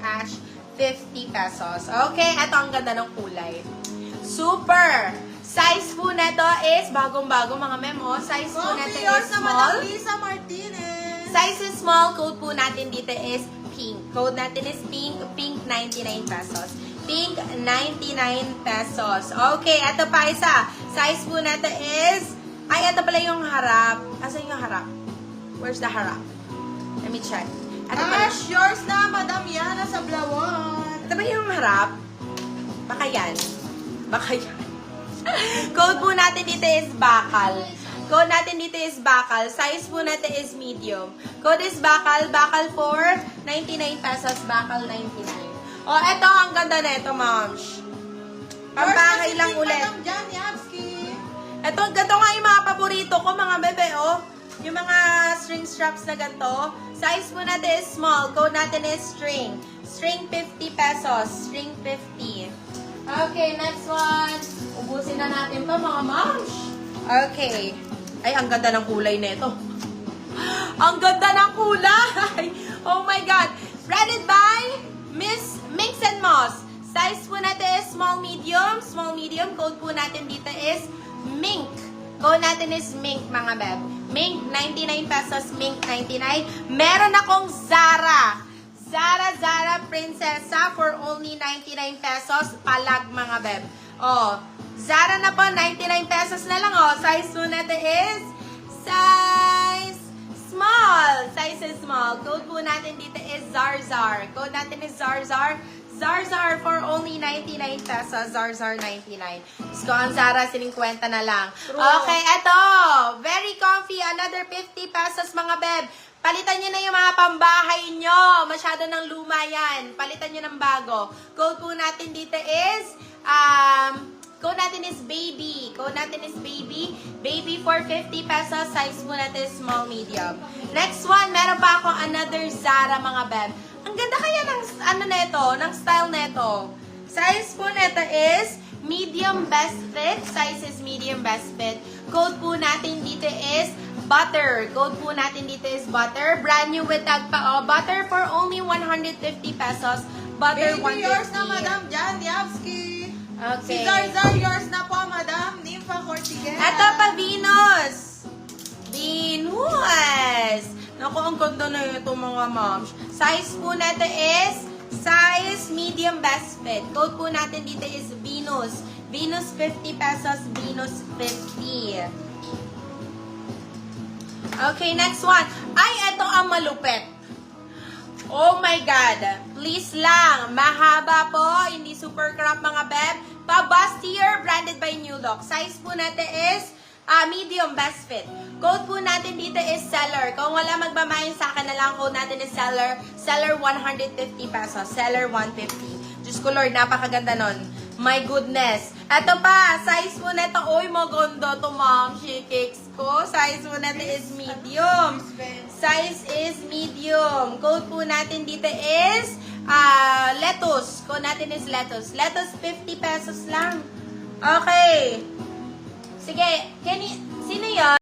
Ash, 50 pesos. Okay, ito ang ganda ng kulay. Super! Size po neto is, bagong-bago mga memo, size po neto is small. Lisa Martinez. Size is small, code po natin dito is pink. Code natin is pink, pink 99 pesos. Pink 99 pesos. Okay, ito pa isa. Size po neto is, ay, ito pala yung harap. Asan yung harap? Where's the harap? Let me check. Ito pala. Ash, yours na, Madam Yana sa Blawan. Ito ba yung harap? Baka yan. Baka yan. Code po natin dito is bakal. Code natin dito is bakal. Size po natin is medium. Code is bakal. Bakal for 99 pesos. Bakal 99. Oh, eto ang ganda na ito, moms. Pambahay lang ulit. Madam Jan Yavsky. Eto, ganito nga yung mga paborito ko, mga bebe, oh. Yung mga string straps na ganito. Size po natin is small. Code natin is string. String 50 pesos. String 50. Okay, next one. Ubusin na natin to mga moms. Okay. Ay, ang ganda ng kulay nito. Ang ganda ng kulay! Oh my God! Branded by Miss Mix and Moss. Size po natin is small, medium. Small, medium. Code po natin dito is mink. Code natin is mink, mga beb. Mink, 99 pesos. Mink, 99. Meron akong Zara. Zara Prinsesa for only 99 pesos. Palag, mga beb. Oh, Zara na po, 99 pesos na lang. Oh, size po natin is size small. Size is small. Code po natin dito is Zarzar. Code natin is Zarzar. Zarzar for only 99 pesos. Zarzar 99. Gusto ang Zara, 50 na lang. True. Okay, eto. Very comfy. Another 50 pesos, mga beb. Palitan nyo na yung mga pambahay nyo. Masyado ng luma yan. Palitan nyo ng bago. Code po natin dito is, code natin is baby. Code natin is baby. Baby for 50 pesos. Size po natin is small, medium. Next one, meron pa ako another Zara, mga beb. Ang ganda kaya ng, ng style neto. Size po neto is medium best fit. Size is medium best fit. Code po natin dito is butter. Code po natin dito is butter. Brand new with tag pa. Oh, butter for only 150 pesos. Butter Baby, 150. yours na, Madam Jan Yavsky. Si Okay. Zarzar, yours na po, Madam Nympha Cortiguez. Ito pa, Venus. Venus. Naku, ang ganda na ito, mga moms. Size po natin is size medium best fit. Code po natin dito is Venus. Venus 50 pesos. Venus 50. Okay, next one. Ay, ito ang malupit. Oh my God. Please lang. Mahaba po. Hindi super crop, mga beb. Pa-bustier, branded by New Look. Size po natin is medium best fit. Code po natin dito is seller. Kung wala magmamayin sa akin na lang, code natin is seller. Seller 150 pesos. Seller 150. Diyos ko Lord, napakaganda nun. My goodness. Ito pa, size po nito. Uy, maganda to, ma'am. Shikicks ko. Size po natin is medium. Size is medium. Code po natin dito is lettuce. Code natin is lettuce. Lettuce, 50 pesos lang. Okay. Sige, sino yan?